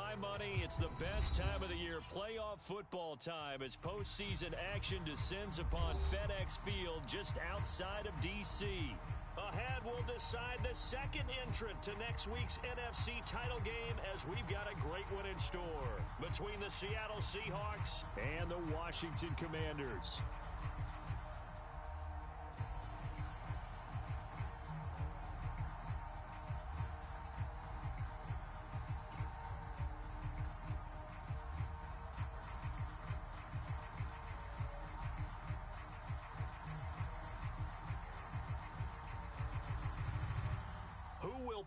my money, it's the best time of the year, playoff football time, as postseason action descends upon FedEx Field just outside of D.C. Ahead, we'll decide the second entrant to next week's NFC title game, as we've got a great one in store between the Seattle Seahawks and the Washington Commanders.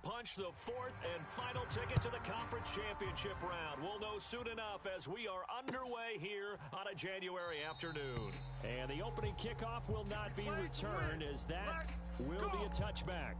Punch the fourth and final ticket to the conference championship round. We'll know soon enough as we are underway here on a January afternoon. And the opening kickoff will not be returned, as that will be a touchback.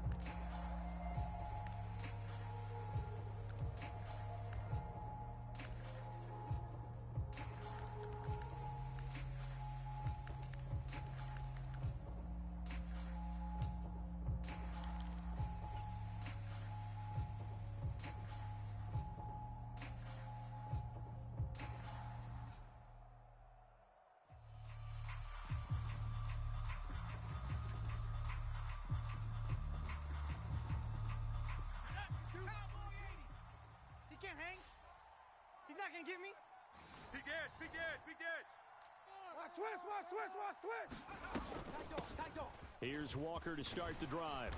Here's Walker to start the drive.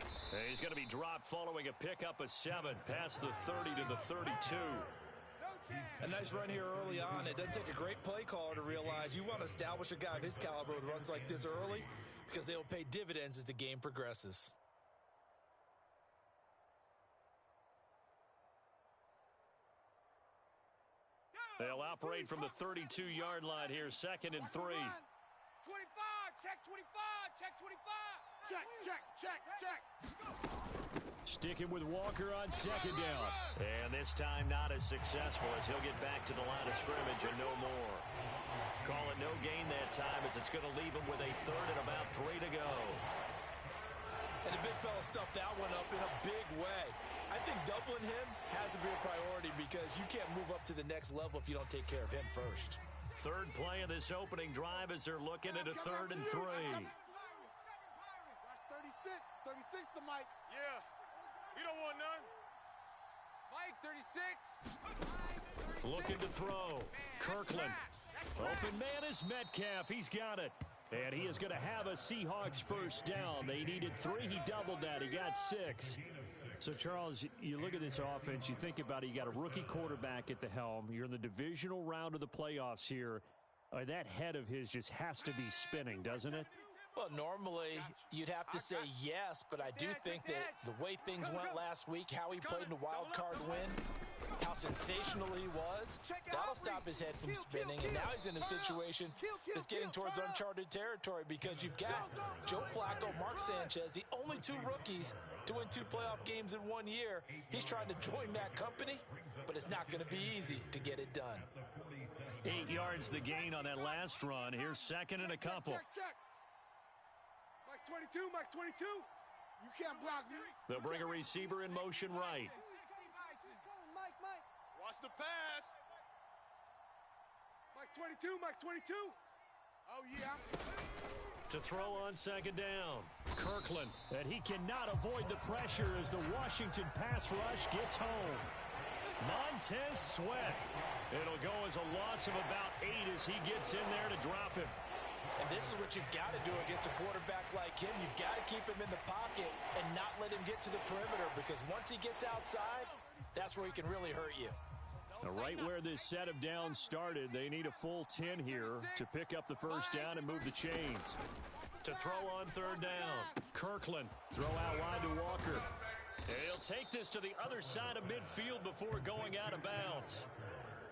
He's going to be dropped following a pickup of 7 past the 30 to the 32. A nice run here early on. It doesn't take a great play caller to realize you want to establish a guy of his caliber with runs like this early, because they will pay dividends as the game progresses. They'll operate from the 32-yard line here, 2nd and 3. 25, check 25, check 25. Check. Sticking with Walker on 2nd down. And this time not as successful, as he'll get back to the line of scrimmage and no more. Call it no gain that time, as it's going to leave him with a 3rd and about 3 to go. And the big fella stuffed that one up in a big way. I think doubling him has to be a priority, because you can't move up to the next level if you don't take care of him first. 3rd play of this opening drive as they're looking at a 3rd and 3. Watch 36 to Mike. Yeah, we don't want none. Mike, 36. Looking to throw. Kirkland. Open man is Metcalf. He's got it. And he is going to have a Seahawks first down. They needed 3. He doubled that. He got 6. So, Charles, you look at this offense, you think about it, you got a rookie quarterback at the helm. You're in the divisional round of the playoffs here. That head of his just has to be spinning, doesn't it? Well, normally you'd have to say yes, but I do think that the way things went last week, how he played in the wild card win, how sensational he was, that'll stop his head from spinning. And now he's in a situation that's getting towards uncharted territory, because you've got Joe Flacco, Mark Sanchez, the only 2 rookies to win 2 playoff games in 1 year. He's trying to join that company, but it's not going to be easy to get it done. 8 yards the gain on that last run. Here's 2nd and a couple. Check. Mike's 22, Mike's 22. You can't block me. They'll bring a receiver in motion right. Mike. Watch the pass. Mike's 22, Mike's 22. Oh, yeah. To throw on 2nd down. Kirkland. And he cannot avoid the pressure as the Washington pass rush gets home. Montez Sweat. It'll go as a loss of about 8 as he gets in there to drop him. And this is what you've got to do against a quarterback like him. You've got to keep him in the pocket and not let him get to the perimeter, because once he gets outside, that's where he can really hurt you. Now, right where this set of downs started, they need a full 10 here to pick up the first down and move the chains. To throw on 3rd down. Kirkland. Throw out wide to Walker. He'll take this to the other side of midfield before going out of bounds.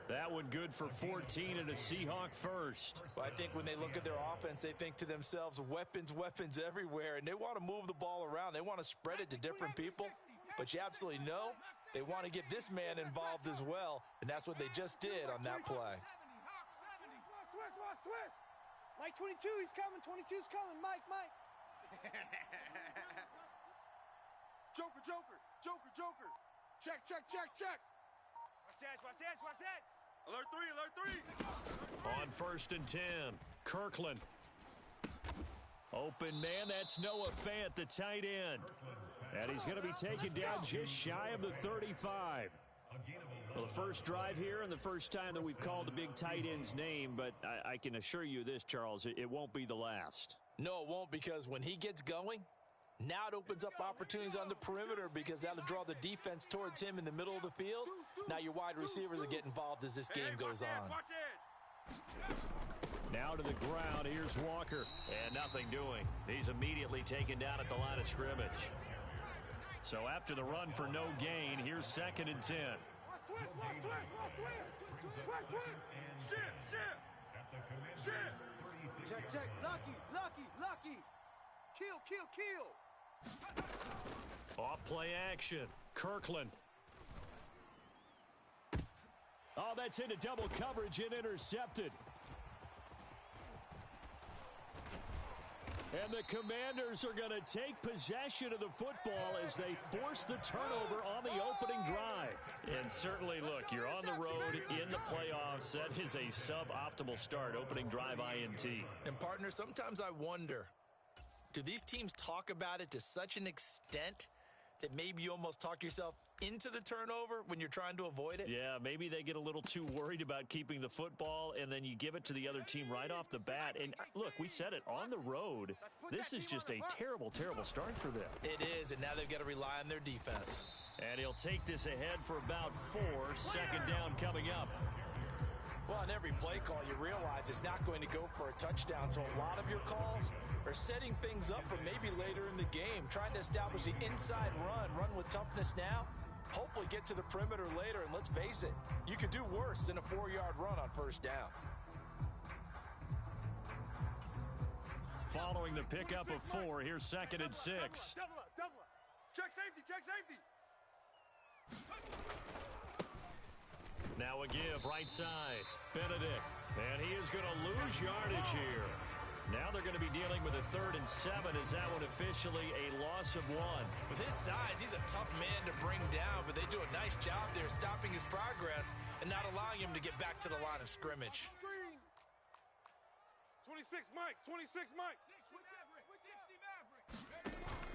That one good for 14 and a Seahawk first. Well, I think when they look at their offense, they think to themselves, weapons everywhere, and they want to move the ball around. They want to spread it to different people, but you absolutely know they want to get this man involved as well, and that's what they just did on that play. Twist. Mike 22, he's coming. 22's coming. Mike. Joker. Check. Watch that. Alert 3. On 1st and 10, Kirkland. Open man, that's Noah Fant, the tight end. And he's going to be taken down just shy of the 35. Well, the first drive here and the first time that we've called the big tight end's name, but I can assure you this, Charles, it won't be the last. No, it won't, because when he gets going, now it opens up opportunities on the perimeter because that'll draw the defense towards him in the middle of the field. Now your wide receivers will get involved as this game goes on. Now to the ground, here's Walker. And nothing doing. He's immediately taken down at the line of scrimmage. So after the run for no gain, here's 2nd and 10. Check. Lucky. Kill. Off play action. Kirkland. Oh, that's into double coverage and intercepted. And the Commanders are going to take possession of the football as they force the turnover on the opening drive. And certainly, look, you're on the road in the playoffs. That is a suboptimal start, opening drive INT. And, partner, sometimes I wonder, do these teams talk about it to such an extent that maybe you almost talk yourself into the turnover when you're trying to avoid it? Yeah, maybe they get a little too worried about keeping the football, and then you give it to the other team right off the bat. And look, we said it, on the road, this is just a terrible, terrible start for them. It is, and now they've got to rely on their defense. And he'll take this ahead for about 4. 2nd down coming up. Well, on every play call, you realize it's not going to go for a touchdown, so a lot of your calls are setting things up for maybe later in the game, trying to establish the inside run with toughness now, hopefully get to the perimeter later, and let's face it, you could do worse than a 4-yard run on 1st down. Following the pickup of 4, here's 2nd and 6. Double up. Check safety. Now a give, right side. Benedict. And he is going to lose yardage here. Now they're going to be dealing with a 3rd and 7 as that one officially a loss of 1. With his size, he's a tough man to bring down, but they do a nice job there stopping his progress and not allowing him to get back to the line of scrimmage. 26 Mike.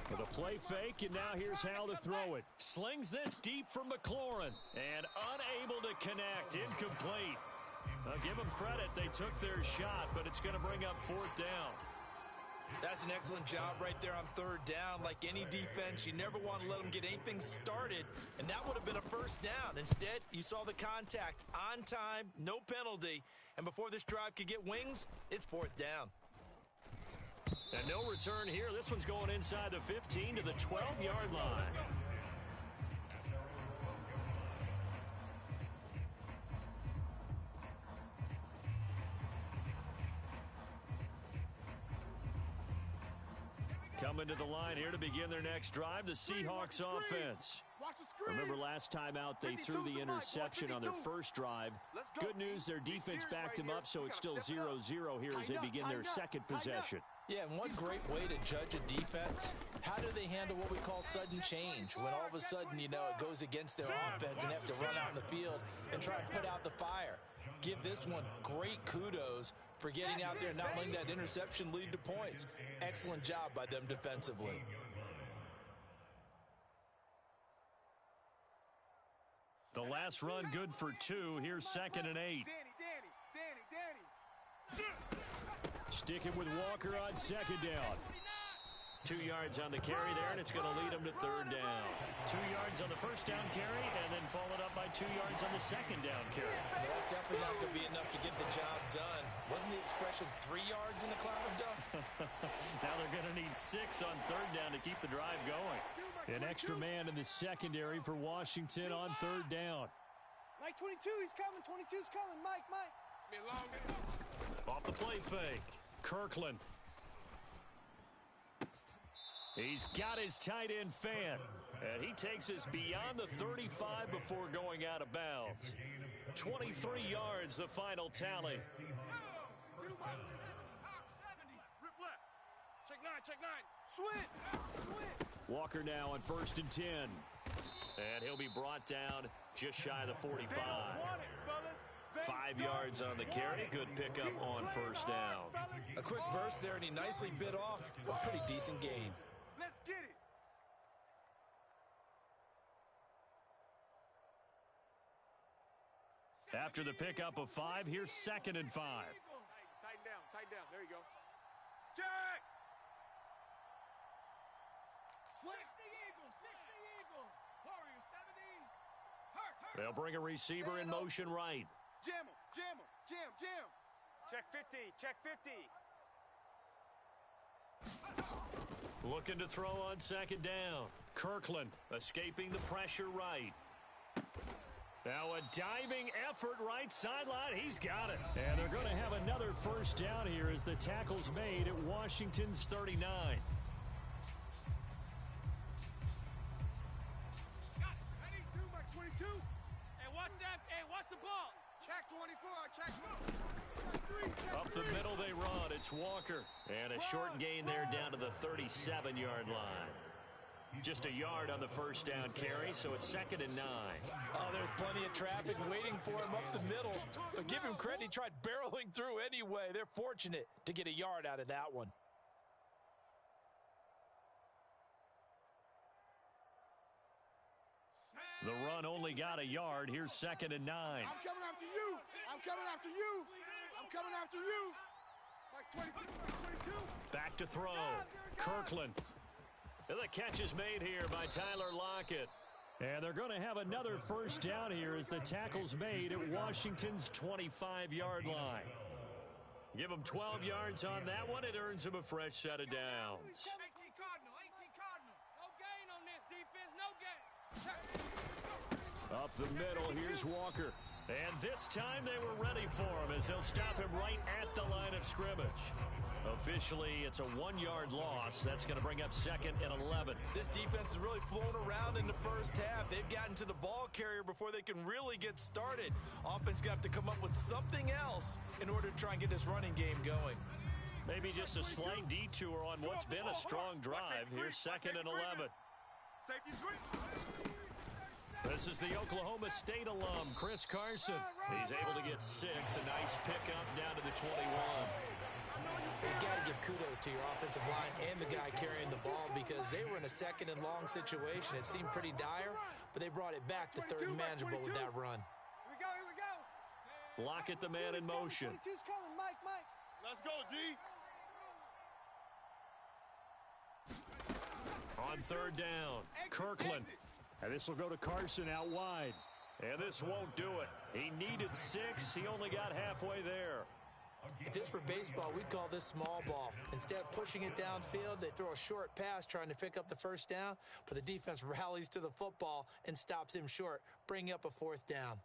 With a play fake, and now here's how to throw it. Slings this deep from McLaurin, and unable to connect, incomplete. I'll give them credit, they took their shot, but it's going to bring up 4th down. That's an excellent job right there on 3rd down. Like any defense, you never want to let them get anything started, and that would have been a 1st down. Instead, you saw the contact on time, no penalty, and before this drive could get wings, it's 4th down. And no return here. This one's going inside the 15 to the 12-yard line. Coming to the line here to begin their next drive, the Seahawks offense. Remember last time out, they threw the interception on their first drive. Good news, their defense backed them up, so it's still 0-0 here as they begin their second possession. Yeah, and one great way to judge a defense, how do they handle what we call sudden change? When all of a sudden, you know, it goes against their offense and have to run out in the field and try and put out the fire. Give this one great kudos for getting out there and not letting that interception lead to points. Excellent job by them defensively. The last run good for 2. Here's 2nd and 8. Sticking with Walker on 2nd down. 2 yards on the carry there, and it's going to lead him to 3rd down. 2 yards on the first down carry, and then followed up by 2 yards on the 2nd down carry. Well, that's definitely not going to be enough to get the job done. Wasn't the expression 3 yards in a cloud of dust? Now they're going to need 6 on 3rd down to keep the drive going. An extra man in the secondary for Washington on 3rd down. Mike 22, he's coming. 22's coming. Mike. It's been long. Off the play fake. Kirkland. He's got his tight end Fant, and he takes us beyond the 35 before going out of bounds. 23 yards, the final tally. Check 9. Switch. Walker now on 1st and 10. And he'll be brought down just shy of the 45. 5 yards on the carry. Good pickup on first down. A quick burst there, and he nicely bit off a pretty decent gain. Let's get it. After the pickup of 5, here's 2nd and 5. Tighten down. There you go. Jack! 60 Eagle. Warrior 70. They'll bring a receiver in motion right. Jam him. Check 50. Looking to throw on 2nd down. Kirkland escaping the pressure right. Now a diving effort right sideline. He's got it. And they're going to have another first down here as the tackle's made at Washington's 39. Ready? 2 by 22. Hey, watch that. Hey, watch the ball. Check 24. Check 3. Check Up the middle they run. It's Walker. And a short gain there down to the 37-yard line. Just a yard on the first down carry, so it's 2nd and 9. Oh, there's plenty of traffic waiting for him up the middle. But give him credit, he tried barreling through anyway. They're fortunate to get a yard out of that one. The run only got a yard. Here's 2nd and 9. I'm coming after you. Mike's 22. Back to throw. Kirkland. And the catch is made here by Tyler Lockett. And they're going to have another first down here as the tackle's made at Washington's 25-yard line. Give them 12 yards on that one. It earns them a fresh set of downs. 18 Cardinal. No gain on this defense. No gain. Up the middle, here's Walker. And this time they were ready for him as they'll stop him right at the line of scrimmage. Officially, it's a 1-yard loss. That's going to bring up 2nd and 11. This defense has really flown around in the first half. They've gotten to the ball carrier before they can really get started. Offense going to have to come up with something else in order to try and get this running game going. Maybe just a slight detour on what's been a strong drive. Here's 2nd and 11. Safety's green. This is the Oklahoma State alum, Chris Carson. He's able to get 6. A nice pickup down to the 21. You got to give kudos to your offensive line and the guy carrying the ball because they were in a 2nd and long situation. It seemed pretty dire, but they brought it back to 3rd and manageable with that run. Here we go. Lockett the man in motion. 22's coming, Mike. Let's go, D. On 3rd down, Kirkland. And this will go to Carson out wide. And this won't do it. He needed 6. He only got halfway there. If this were baseball, we'd call this small ball. Instead of pushing it downfield, they throw a short pass trying to pick up the first down, but the defense rallies to the football and stops him short, bringing up a 4th down.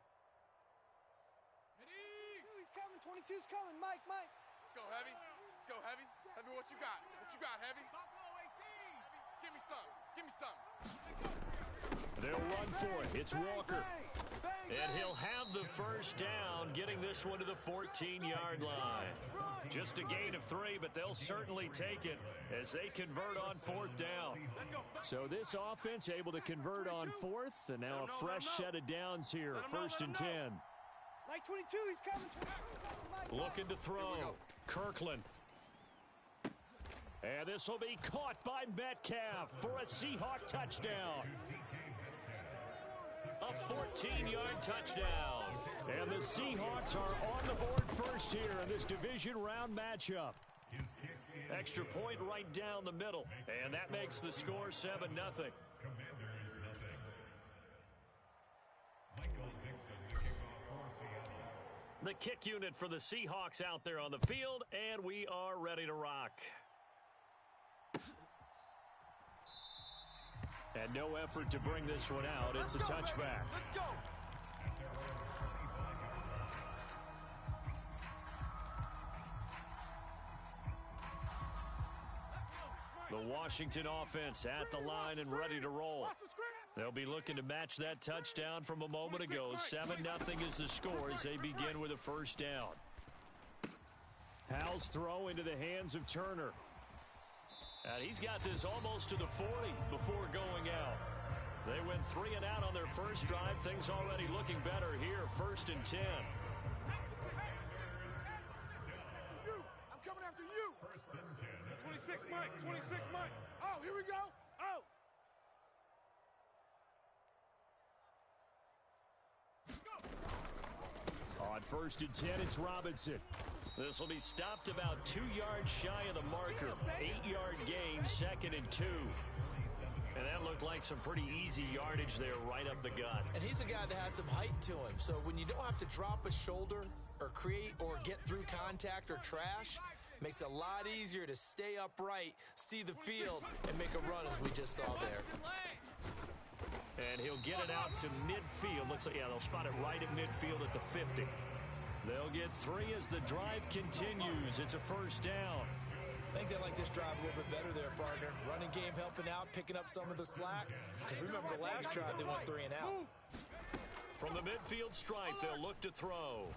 He's coming. 22's coming, Mike. Let's go, Heavy. Heavy, what you got? Heavy? Give me some. They'll run for it. It's Walker. And he'll have the first down, getting this one to the 14-yard line. Just a gain of 3, but they'll certainly take it as they convert on 4th down. So this offense able to convert on 4th, and now a fresh set of downs here, 1st and 10. Mike 22, he's coming. Looking to throw. Kirkland. And this will be caught by Metcalf for a Seahawk touchdown. A 14-yard touchdown. And the Seahawks are on the board first here in this division round matchup. Extra point right down the middle. And that makes the score 7-0. The kick unit for the Seahawks out there on the field, and we are ready to rock. And no effort to bring this one out. It's a touchback. Let's go. The Washington offense at the line and ready to roll. They'll be looking to match that touchdown from a moment ago. 7-0 is the score as they begin with a first down. Howell's throw into the hands of Turner. And he's got this almost to the 40 before going out. They went 3 and out on their first drive. Things already looking better here. 1st and 10. I'm coming after you. 26, Mike. 26, Mike. Oh, here we go. Oh. On 1st and 10, it's Robinson. This will be stopped about 2 yards shy of the marker. 8-yard gain, 2nd and 2. And that looked like some pretty easy yardage there right up the gut. And he's a guy that has some height to him. So when you don't have to drop a shoulder or create or get through contact or trash, makes it a lot easier to stay upright, see the field, and make a run as we just saw there. And he'll get it out to midfield. Looks like, yeah, they'll spot it right at midfield at the 50. They'll get 3 as the drive continues. It's a 1st down. I think they like this drive a little bit better there, partner. Running game helping out, picking up some of the slack. Because remember, the last drive, they went 3 and out. From the midfield stripe, they'll look to throw.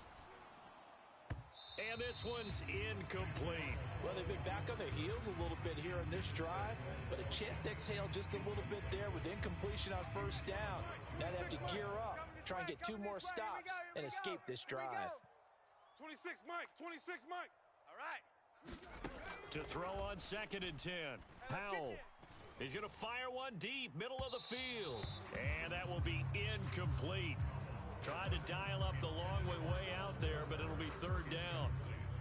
And this one's incomplete. Well, they've been back on their heels a little bit here in this drive, but a chance to exhale just a little bit there with incompletion on 1st down. Now they have to gear up, try and get 2 more stops, and escape this drive. 26, Mike. 26, Mike. All right. To throw on 2nd and 10. Powell. He's going to fire one deep, middle of the field. And that will be incomplete. Tried to dial up the long way out there, but it'll be 3rd down.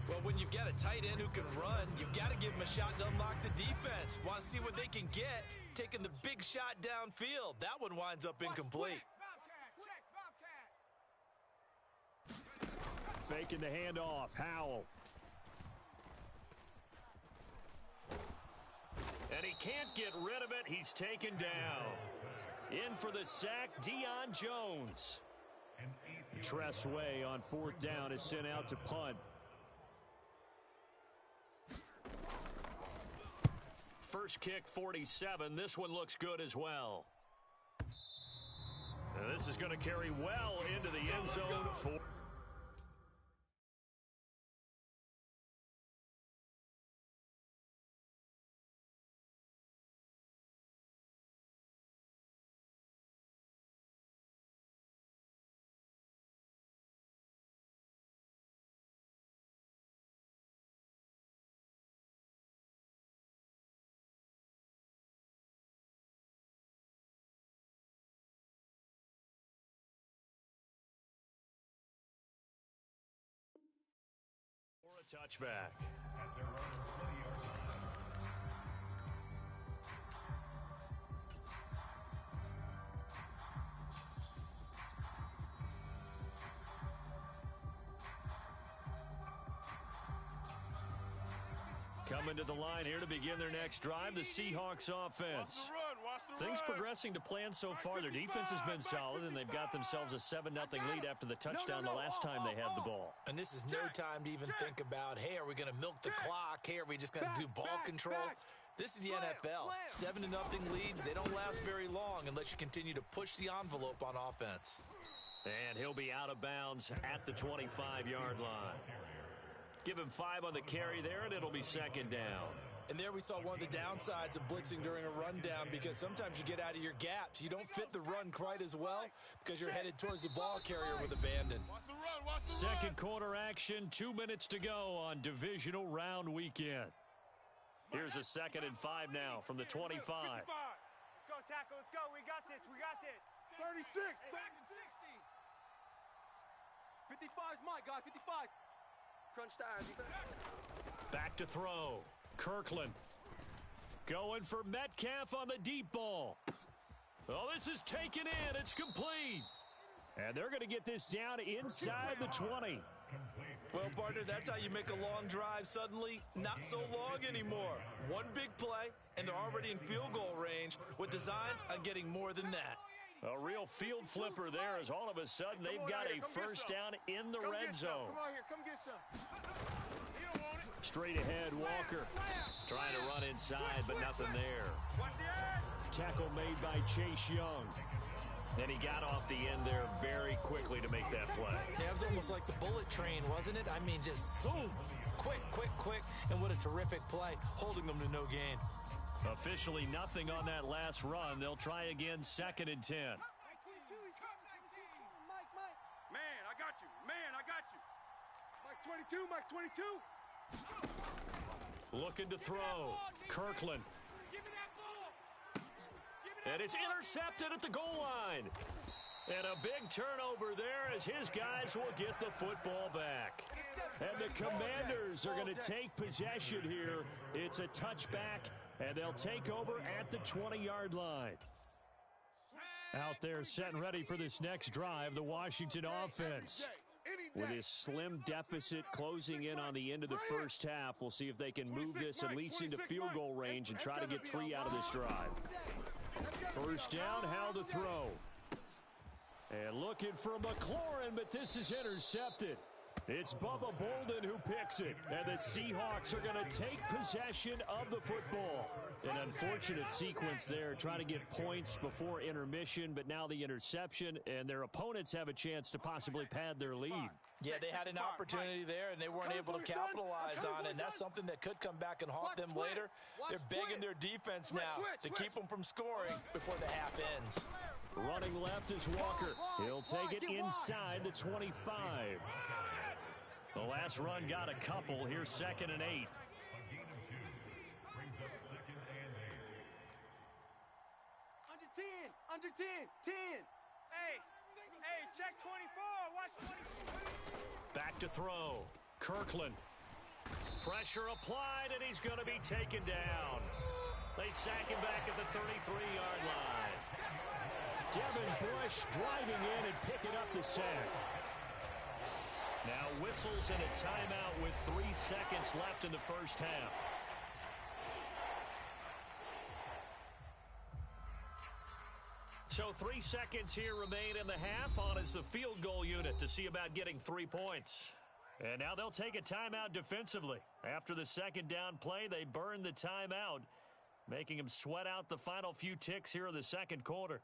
Well, when you've got a tight end who can run, you've got to give him a shot to unlock the defense. Want to see what they can get, taking the big shot downfield. That one winds up incomplete. Faking the handoff. Howell. And he can't get rid of it. He's taken down. In for the sack, Deion Jones. Tressway on 4th down is sent out to punt. First kick, 47. This one looks good as well. And this is going to carry well into the end zone for... touchback. Coming to the line here to begin their next drive, the Seahawks offense. Things progressing to plan so far. Their defense has been solid, and they've got themselves a 7-0 lead after the touchdown the last time they had the ball. And this is no time to even think about, hey, are we going to milk the clock? Hey, are we just going to do ball control? This is the NFL. 7-0 leads, they don't last very long unless you continue to push the envelope on offense. And he'll be out of bounds at the 25-yard line. Give him 5 on the carry there, and it'll be 2nd down. And there we saw one of the downsides of blitzing during a rundown, because sometimes you get out of your gaps. You don't fit the run quite as well because you're headed towards the ball carrier with abandon. Second quarter action, 2 minutes to go on divisional round weekend. Here's a 2nd and 5 now from the 25. Let's go, tackle. Let's go. We got this. We got this. 36. Back to 60. 55's Mike, guys. 55. Crunch time. Back to throw. Kirkland going for Metcalf on the deep ball. Oh, this is taken in. It's complete. And they're going to get this down inside the 20. Well, partner, that's how you make a long drive suddenly not so long anymore. One big play, and they're already in field goal range with designs on getting more than that. A real field flipper there, as all of a sudden they've got a first down in the red zone. Come on here. Come get some. You don't want it. Straight ahead, Walker trying to run inside, but nothing there. Watch the edge. Tackle made by Chase Young. And he got off the end there very quickly to make that play. Yeah, it was almost like the bullet train, wasn't it? I mean, just zoom. Quick, quick, quick. And what a terrific play, holding them to no gain. Officially nothing on that last run. They'll try again, 2nd and 10. Man, I got you. Man, I got you. Mike's 22. Mike's 22. Looking to throw. Kirkland. And it's intercepted at the goal line. And a big turnover there as his guys will get the football back. And the Commanders are going to take possession here. It's a touchback, and they'll take over at the 20-yard line. Out there set and ready for this next drive, the Washington offense. With his slim deficit closing in on the end of the first half, we'll see if they can move this at least into field goal range and try to get 3 out of this drive. First down, Howell to throw. And looking for McLaurin, but this is intercepted. It's Bubba Bolden who picks it. And the Seahawks are going to take possession of the football. An unfortunate sequence there, trying to get points before intermission, but now the interception, and their opponents have a chance to possibly pad their lead. Yeah, they had an opportunity there, and they weren't able to capitalize on it, and that's something that could come back and haunt them later. They're begging their defense now to keep them from scoring before the half ends. Running left is Walker. He'll take it inside the 25. The last run got a couple. Here's 2nd and 8. Under 10. Hey, check 24. Watch 24. Back to throw. Kirkland. Pressure applied, and he's going to be taken down. They sack him back at the 33-yard line. Devin Bush driving in and picking up the sack. Now whistles and a timeout with 3 seconds left in the first half. So 3 seconds here remain in the half. On is the field goal unit to see about getting 3 points. And now they'll take a timeout defensively. After the second down play, they burn the timeout, making them sweat out the final few ticks here in the second quarter.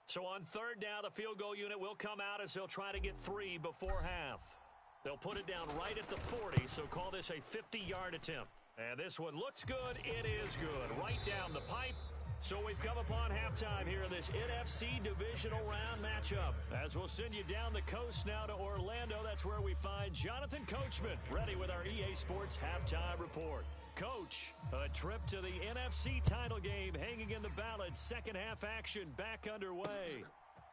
So on third down, the field goal unit will come out as they'll try to get 3 before half. They'll put it down right at the 40, so call this a 50-yard attempt. And this one looks good. It is good. Right down the pipe. So we've come upon halftime here in this NFC Divisional Round matchup. As we'll send you down the coast now to Orlando, that's where we find Jonathan Coachman, ready with our EA Sports Halftime Report. Coach, a trip to the NFC title game hanging in the balance. Second half action back underway.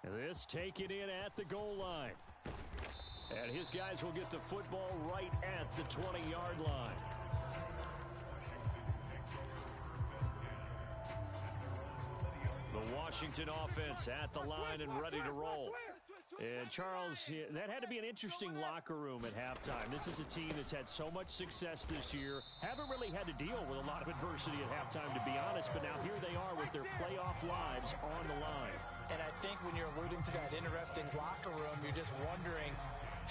This taken in at the goal line. And his guys will get the football right at the 20-yard line. The Washington offense at the line and ready to roll. And Charles, that had to be an interesting locker room at halftime. This is a team that's had so much success this year. Haven't really had to deal with a lot of adversity at halftime, to be honest. But now here they are with their playoff lives on the line. And I think when you're alluding to that interesting locker room, you're just wondering,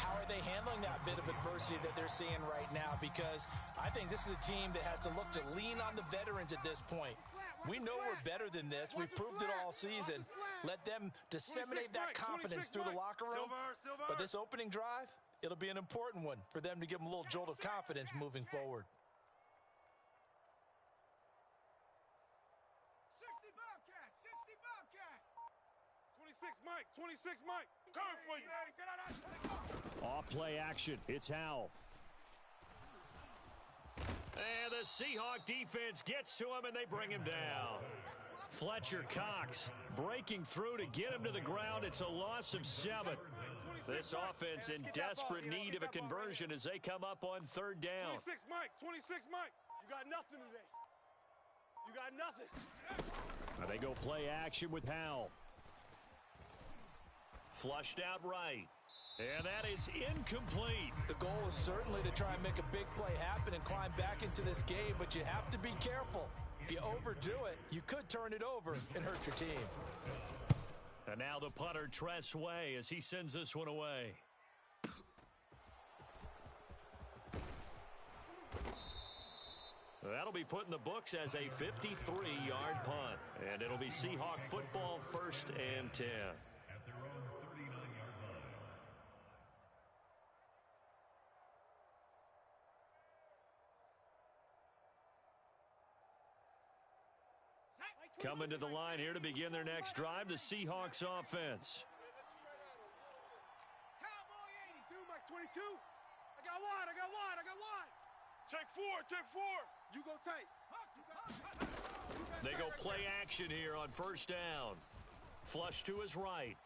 how are they handling that bit of adversity that they're seeing right now? Because I think this is a team that has to look to lean on the veterans at this point. We know we're better than this. We've proved it all season. Let them disseminate that confidence through the locker room. But this opening drive, it'll be an important one for them to give them a little jolt of confidence moving forward. 60 Bobcat. 60 Bobcat. 26 Mike. Coming for you. Off play action. It's Howell. And the Seahawk defense gets to him, and they bring him down. Fletcher Cox breaking through to get him to the ground. It's a loss of 7. This offense in desperate need of a conversion as they come up on third down. 26 Mike. You got nothing today. You got nothing. Now they go play action with Howell. Flushed out right. And that is incomplete. The goal is certainly to try and make a big play happen and climb back into this game, but you have to be careful. If you overdo it, you could turn it over and hurt your team. And now the punter, Tress Way, as he sends this one away. That'll be put in the books as a 53-yard punt. And it'll be Seahawk football, 1st and 10. Coming to the line here to begin their next drive, the Seahawks offense. Cowboy 82, Mike 22. I got one. Check four. You go tight. They go play action here on first down. Flush to his right.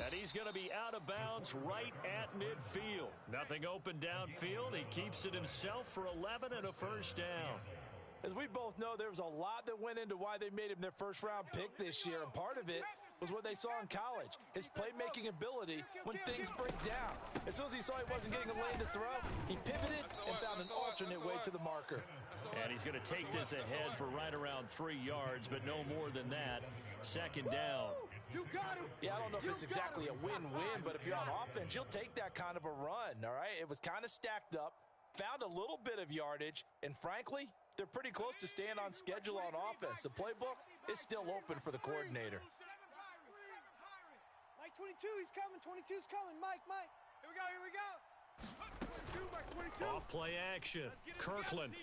And he's going to be out of bounds right at midfield. Nothing open downfield. He keeps it himself for 11 and a first down. As we both know, there was a lot that went into why they made him their first-round pick this year, and part of it was what they saw in college, his playmaking ability when things break down. As soon as he saw he wasn't getting a lane to throw, he pivoted and found an alternate way to the marker. And he's going to take this ahead for right around 3 yards, but no more than that. Second down. Yeah, I don't know if it's exactly a win-win, but if you're on offense, you'll take that kind of a run, all right? It was kind of stacked up, found a little bit of yardage, and frankly, they're pretty close to staying on schedule on offense. The playbook is still open for the coordinator. Mike 22, he's coming. 22's coming. Mike. Here we go. 22, Mike 22. Off play action. Kirkland.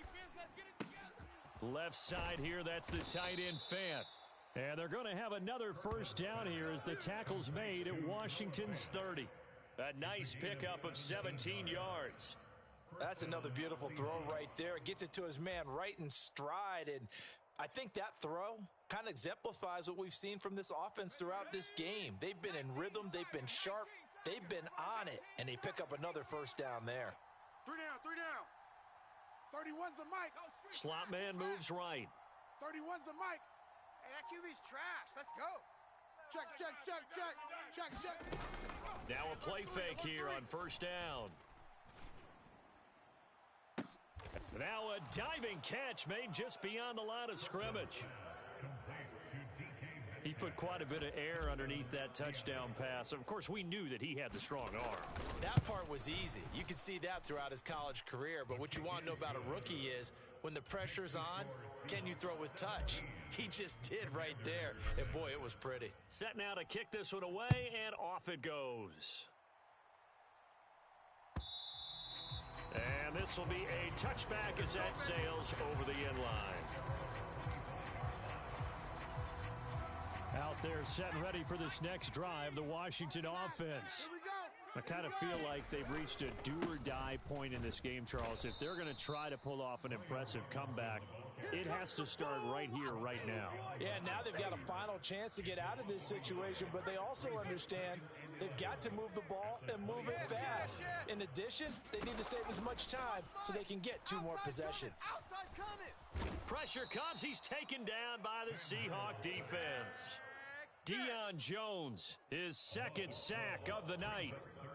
Left side here, that's the tight end Fant. And they're going to have another first down here as the tackle's made at Washington's 30. A nice pickup of 17 yards. That's another beautiful throw right there. It gets it to his man right in stride, and I think that throw kind of exemplifies what we've seen from this offense throughout this game. They've been in rhythm, they've been sharp, they've been on it, and they pick up another first down there. Three down. 31's the mic. Slot man moves right. 31's the mic. Hey, that QB's trash. Let's go. Check. Now a play fake here on first down. Now a diving catch made just beyond the line of scrimmage. He put quite a bit of air underneath that touchdown pass. Of course, we knew that he had the strong arm. That part was easy. You could see that throughout his college career. But what you want to know about a rookie is when the pressure's on, can you throw with touch? He just did right there. And, boy, it was pretty. Set now to kick this one away, and off it goes. And this will be a touchback as that sails over the end line. Out there set and ready for this next drive, the Washington offense. I kind of feel like they've reached a do-or-die point in this game, Charles. If they're going to try to pull off an impressive comeback, it has to start right here, right now. Yeah, now they've got a final chance to get out of this situation, but they also understand they've got to move the ball and move it fast. In addition, they need to save as much time so they can get 2 more possessions. Pressure comes. He's taken down by the Seahawk defense. Deion Jones, his second sack of the night.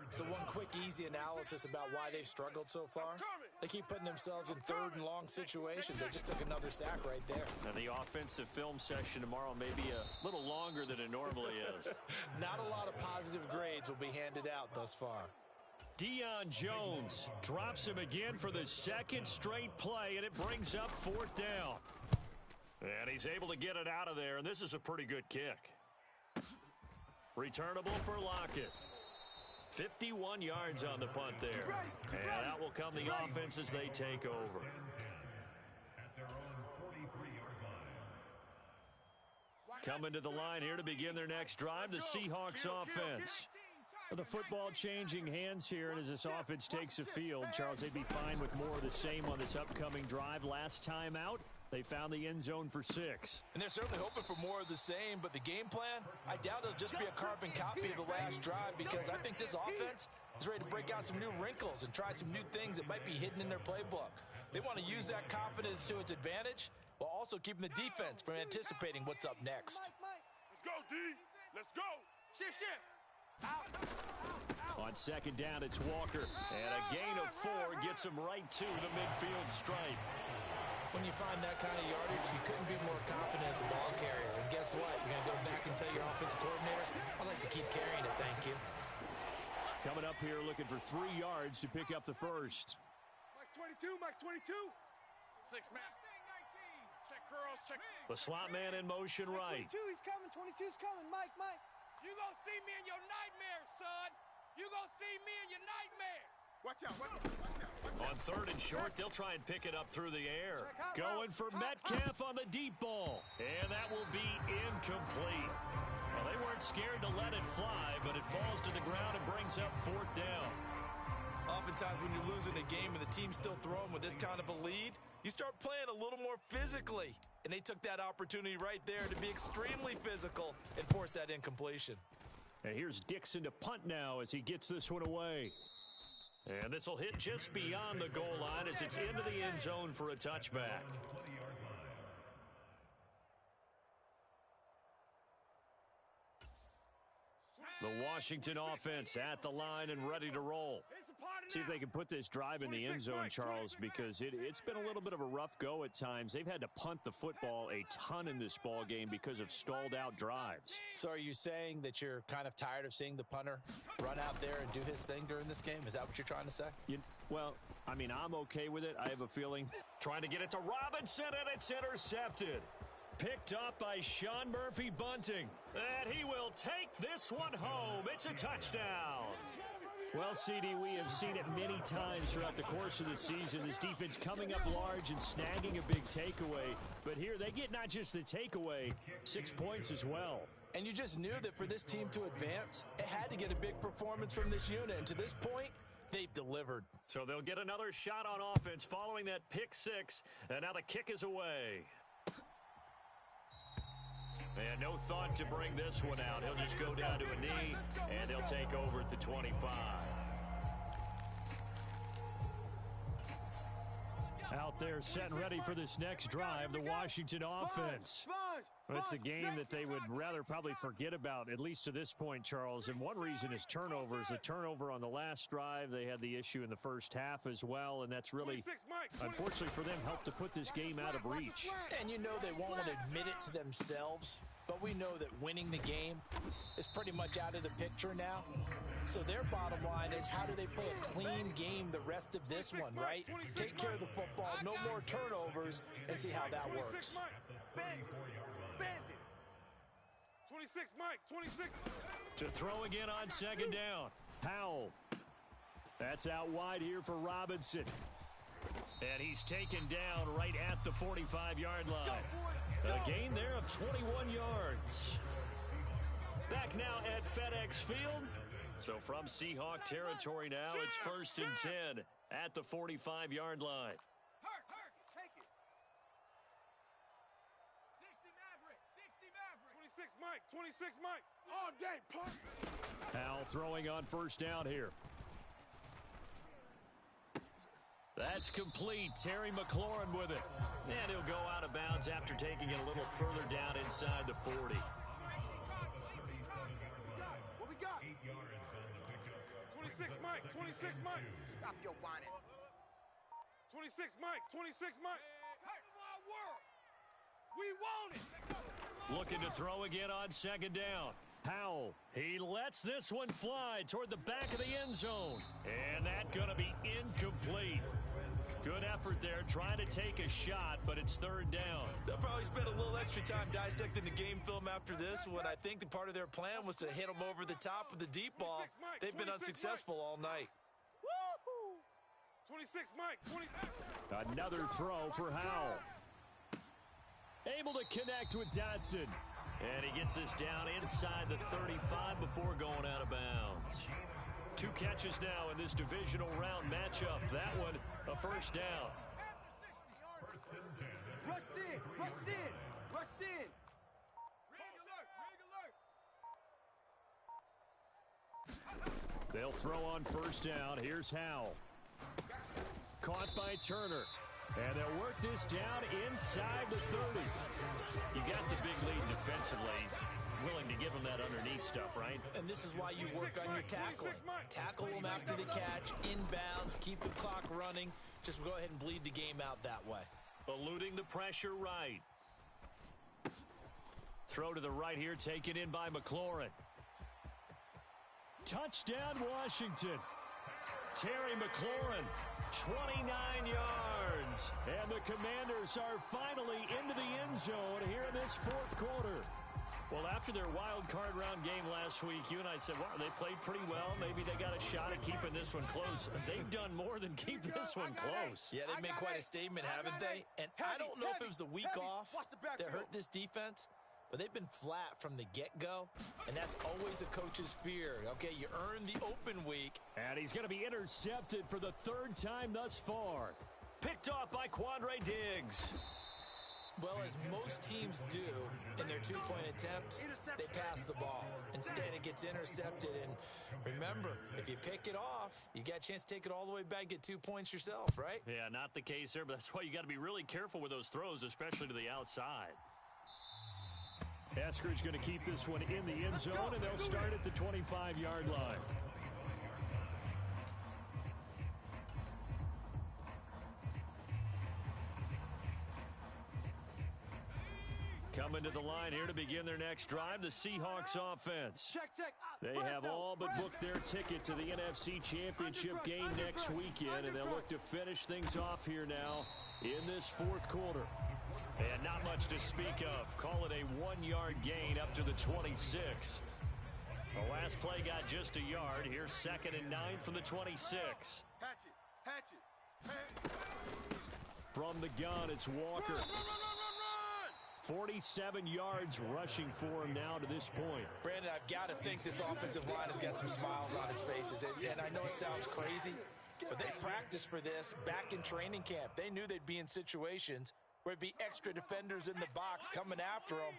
So one quick, easy analysis about why they've struggled so far. They keep putting themselves in third and long situations. They just took another sack right there. And the offensive film session tomorrow may be a little longer than it normally is. Not a lot of positive grades will be handed out thus far. Deion Jones drops him again for the second straight play, and it brings up 4th down. And he's able to get it out of there, and this is a pretty good kick. Returnable for Lockett. 51 yards on the punt there. And out will come the offense as they take over. Coming to the line here to begin their next drive, the Seahawks offense. The football changing hands here, and as this offense takes the field, Charles, they'd be fine with more of the same on this upcoming drive. Last time out, they found the end zone for 6. And they're certainly hoping for more of the same, but the game plan, I doubt it'll just be a carbon copy of the last drive, because I think this offense is ready to break out some new wrinkles and try some new things that might be hidden in their playbook. They want to use that confidence to its advantage while also keeping the defense from anticipating what's up next. Let's go, D. Let's go. Shift. On second down, it's Walker. And a gain of 4 gets him right to the midfield stripe. When you find that kind of yardage, you couldn't be more confident as a ball carrier. And guess what? You're going to go back and tell your offensive coordinator, I'd like to keep carrying it, thank you. Coming up here looking for 3 yards to pick up the first. Mike 22. 6-man. Check curls, check. The slot man in motion right. 22, he's coming. 22's coming. Mike. You gonna see me in your nightmares, son. You gonna see me in your nightmares. Watch out, watch out, watch out. On third and short, they'll try and pick it up through the air. Going for Metcalf on the deep ball. And that will be incomplete. Well, they weren't scared to let it fly, but it falls to the ground and brings up fourth down. Oftentimes when you're losing a game and the team's still throwing with this kind of a lead, you start playing a little more physically. And they took that opportunity right there to be extremely physical and force that incompletion. And here's Dixon to punt now as he gets this one away. And this will hit just beyond the goal line as it's into the end zone for a touchback. The Washington offense at the line and ready to roll. See if they can put this drive in the end zone, Charles, because it's been a little bit of a rough go at times. They've had to punt the football a ton in this ball game because of stalled out drives. So are you saying that you're kind of tired of seeing the punter run out there and do his thing during this game? Is that what you're trying to say? Well, I mean, I'm okay with it. I have a feeling. Trying to get it to Robinson, and it's intercepted. Picked up by Sean Murphy-Bunting. And he will take this one home. It's a touchdown. Well, CD, we have seen it many times throughout the course of the season. This defense coming up large and snagging a big takeaway. But here they get not just the takeaway, 6 points as well. And you just knew that for this team to advance, it had to get a big performance from this unit. And to this point, they've delivered. So they'll get another shot on offense following that pick six. And now the kick is away. And no thought to bring this one out. He'll just go down to a knee, and they'll take over at the 25. Out there set and ready for this next drive, the Washington offense. It's a game that they would rather probably forget about, at least to this point, Charles. And one reason is turnovers. A turnover on the last drive. They had the issue in the first half as well, and that's really, unfortunately for them, helped to put this game out of reach. And you know they won't admit it to themselves, but we know that winning the game is pretty much out of the picture now. So their bottom line is, how do they play a clean game the rest of this one, right? Take care of the football, no more turnovers, and see how that works. 26, Mike, 26. To throw again on second down. Howell. That's out wide here for Robinson. And he's taken down right at the 45-yard line. A gain there of 21 yards. Back now at FedEx Field. So from Seahawk territory now, it's 1st and 10 at the 45-yard line. Take it. 60 Maverick. 26 Mike. All day, punk. Howell throwing on first down here. That's complete. Terry McLaurin with it. And he'll go out of bounds after taking it a little further down inside the 40. What we got? 26 Mike. 26 Mike. Stop your whining. 26 Mike. 26 Mike. We want it. Looking to throw again on second down. Howell, he lets this one fly toward the back of the end zone. And that's going to be incomplete. Good effort there, trying to take a shot, but it's third down. They'll probably spend a little extra time dissecting the game film after this one. I think the part of their plan was to hit them over the top with the deep ball. They've been unsuccessful all night. Woo-hoo! 26 Mike. 26. Another throw for Howell. Able to connect with Dotson. And he gets this down inside the 35 before going out of bounds. 2 catches now in this divisional round matchup. That one, a first down. Rush in, rush in, rush in. Rig alert. They'll throw on first down. Here's Howell. Caught by Turner. And they'll work this down inside the 30. You got the big lead defensively. Willing to give them that underneath stuff, right? And this is why you work on your tackling. Tackle them after the catch, inbounds, keep the clock running. Just go ahead and bleed the game out that way. Eluding the pressure right. Throw to the right here, taken in by McLaurin. Touchdown, Washington. Terry McLaurin, 29 yards. And the Commanders are finally into the end zone here in this fourth quarter. Well, after their wild card round game last week, you and I said, wow, they played pretty well. Maybe they got a shot at keeping this one close. They've done more than keep this one close. Yeah, they've made quite a statement, haven't they? And I don't know if it was the week off that hurt this defense, but they've been flat from the get-go, and that's always a coach's fear. Okay, you earn the open week. And he's going to be intercepted for the third time thus far. Picked off by Quandre Diggs. Well, as most teams do in their two-point attempt, they pass the ball. Instead, it gets intercepted. And remember, if you pick it off, you got a chance to take it all the way back, get 2 points yourself, right? Yeah, not the case there, but that's why you got to be really careful with those throws, especially to the outside. Eskridge going to keep this one in the end zone, and they'll start at the 25-yard line. Coming to the line here to begin their next drive, the Seahawks offense. They have all but booked their ticket to the NFC Championship game next weekend, and they'll look to finish things off here now in this fourth quarter. And not much to speak of. Call it a 1-yard gain up to the 26. The last play got just a yard. Here's 2nd and 9 from the 26. Hatch it. From the gun, it's Walker. Run. 47 yards rushing for him now to this point. Brandon, I've got to think this offensive line has got some smiles on its faces. And I know it sounds crazy, but they practiced for this back in training camp. They knew they'd be in situations where it'd be extra defenders in the box coming after them,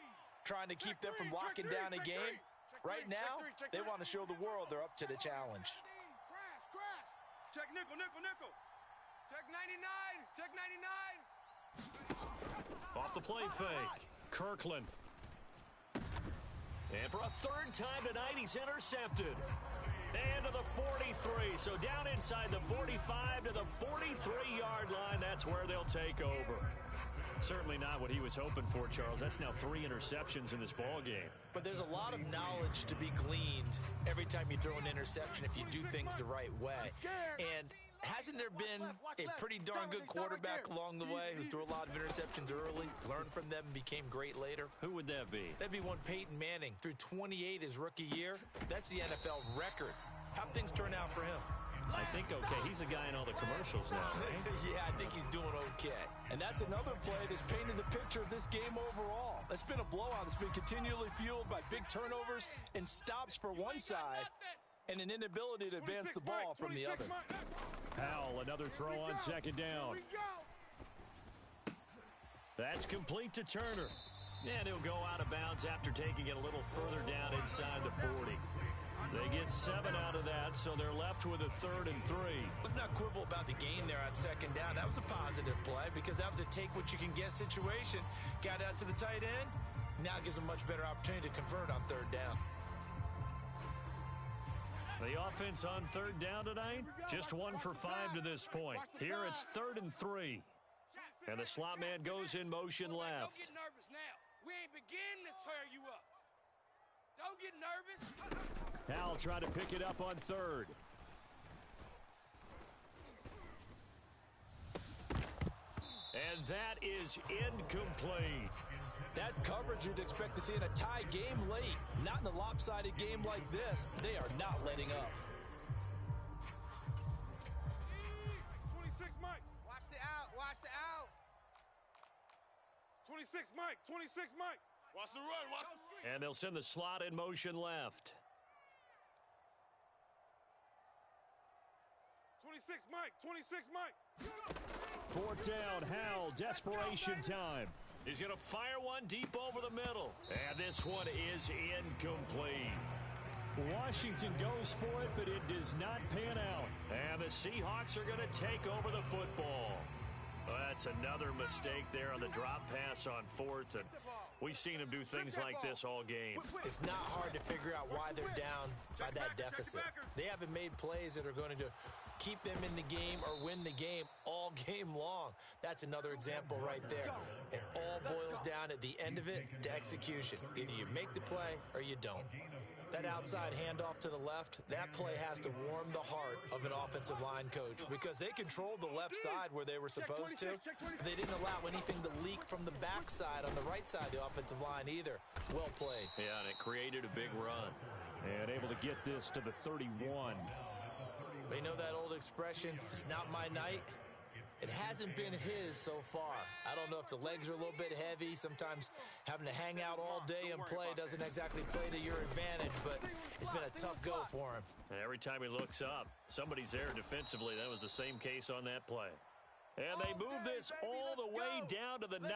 trying to keep them from locking down a game. Right now, they want to show the world they're up to the challenge. Crash. Check nickel. Check 99. Check 99. Off the play fake. Kirkland. And for a third time tonight, he's intercepted. And to the 43. So down inside the 45 to the 43-yard line. That's where they'll take over. Certainly not what he was hoping for, Charles. That's now 3 interceptions in this ball game. But there's a lot of knowledge to be gleaned every time you throw an interception if you do things the right way. And hasn't there been a pretty darn good quarterback along the way who threw a lot of interceptions early, learned from them, and became great later? Who would that be? That'd be one Peyton Manning. Threw 28 his rookie year. That's the NFL record. How'd things turn out for him? I think okay. He's a guy in all the commercials now, right? Yeah, I think he's doing okay. And that's another play that's painted the picture of this game overall. It's been a blowout that's been continually fueled by big turnovers and stops for one side and an inability to advance the ball from the other. Howell, another throw on 2nd down. That's complete to Turner. And he'll go out of bounds after taking it a little further down inside the 40. They get 7 out of that, so they're left with a 3rd and 3. Let's not quibble about the gain there on 2nd down. That was a positive play because that was a take-what-you-can-get situation. Got out to the tight end. Now gives a much better opportunity to convert on 3rd down. The offense on 3rd down tonight, just 1 for 5 to this point. Here it's 3rd and 3. And the slot man goes in motion left. Don't get nervous now. We ain't beginning to tear you up. Don't get nervous. Howell trying to pick it up on 3rd. And that is incomplete. That's coverage you'd expect to see in a tie game late. Not in a lopsided game like this. They are not letting up. 26 Mike. Watch the out. 26 Mike. Watch the run. And they'll send the slot in motion left. 26 Mike. 4th down, Howell, desperation time. He's going to fire one deep over the middle. And this one is incomplete. Washington goes for it, but it does not pan out. And the Seahawks are going to take over the football. That's another mistake there on the drop pass on 4th. And we've seen him do things like this all game. It's not hard to figure out why they're down by that deficit. They haven't made plays that are going to keep them in the game or win the game all game long. That's another example right there. It all boils down at the end of it to execution. Either you make the play or you don't. That outside handoff to the left, that play has to warm the heart of an offensive line coach because they controlled the left side where they were supposed to. They didn't allow anything to leak from the backside on the right side of the offensive line either. Well played. Yeah, and it created a big run. And able to get this to the 31. They know that old expression, it's not my night. It hasn't been his so far. I don't know if the legs are a little bit heavy. Sometimes having to hang out all day and play doesn't exactly play to your advantage, but it's been a tough go for him. And every time he looks up, somebody's there defensively. That was the same case on that play. And they move this all the way down to the 9.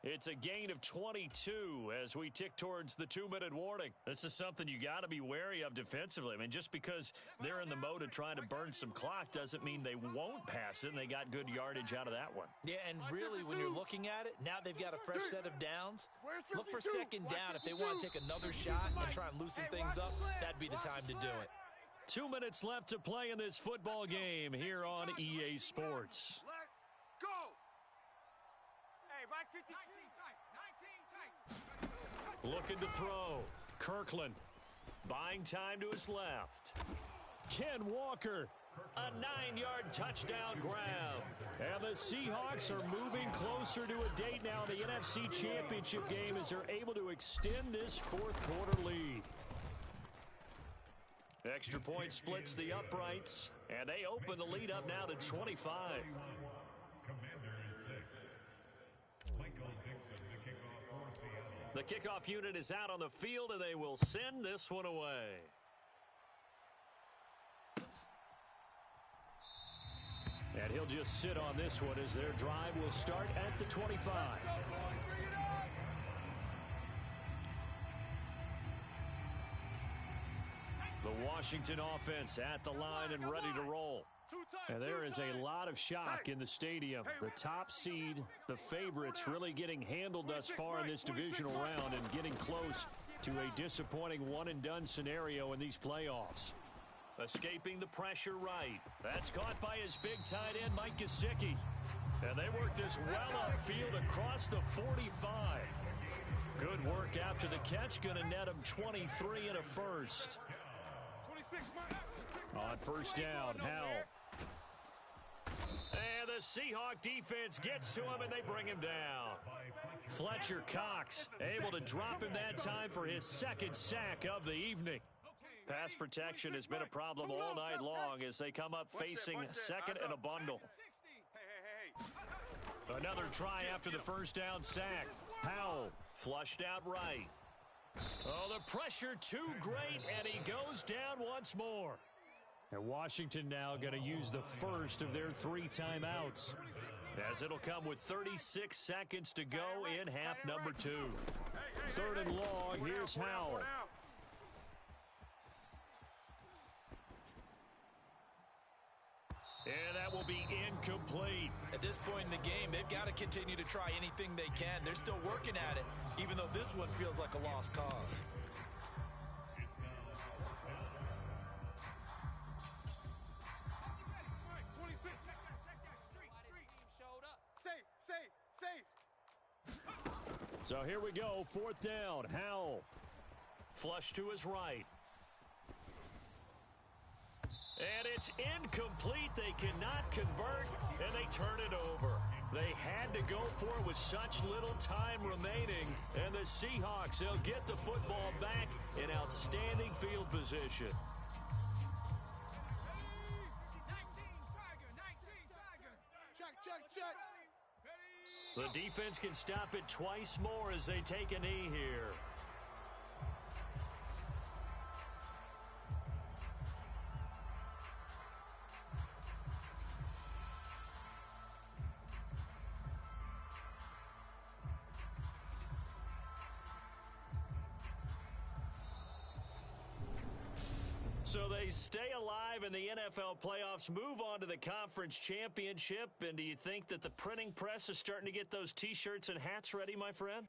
It's a gain of 22 as we tick towards the 2-minute warning. This is something you got to be wary of defensively. I mean, just because they're in the mode of trying to burn some clock doesn't mean they won't pass it, and they got good yardage out of that one. Yeah, and really, when you're looking at it, now they've got a fresh set of downs. Look for second down. If they want to take another shot and try and loosen things up, that'd be the time to do it. 2 minutes left to play in this football game here on EA Sports. Let's go! Hey, right 50. 19 tight. Looking to throw. Kirkland buying time to his left. Ken Walker, a 9-yard touchdown grab. And the Seahawks are moving closer to a date now in the NFC Championship game as they're able to extend this fourth-quarter lead. Extra point splits the uprights, and they open the lead up now to 25. The kickoff unit is out on the field, and they will send this one away. And he'll just sit on this one as their drive will start at the 25. The Washington offense at the line and ready to roll. And there is a lot of shock in the stadium. The top seed, the favorites, really getting handled thus far in this divisional round and getting close to a disappointing one-and-done scenario in these playoffs. Escaping the pressure right. That's caught by his big tight end, Mike Gesicki. And they work this well upfield across the 45. Good work after the catch. Going to net him 23 and a first. On first down, Howell. And the Seahawk defense gets to him, and they bring him down. Fletcher Cox able to drop him that time for his second sack of the evening. Pass protection has been a problem all night long as they come up facing second and a bundle. Another try after the first down sack. Howell flushed out right. Oh, the pressure too great, and he goes down once more. And Washington now going to use the first of their 3 timeouts, as it'll come with 36 seconds to go in half number 2. Third and long, here's Howell. And that will be incomplete. At this point in the game, they've got to continue to try anything they can. They're still working at it, even though this one feels like a lost cause. So here we go, fourth down. Howell. Flush to his right. And it's incomplete. They cannot convert, and they turn it over. They had to go for it with such little time remaining. And the Seahawks, they'll get the football back in outstanding field position. 19 Tiger. The defense can stop it twice more as they take a knee here. So they stay alive in the NFL playoffs, move on to the conference championship. And do you think that the printing press is starting to get those T-shirts and hats ready, my friend?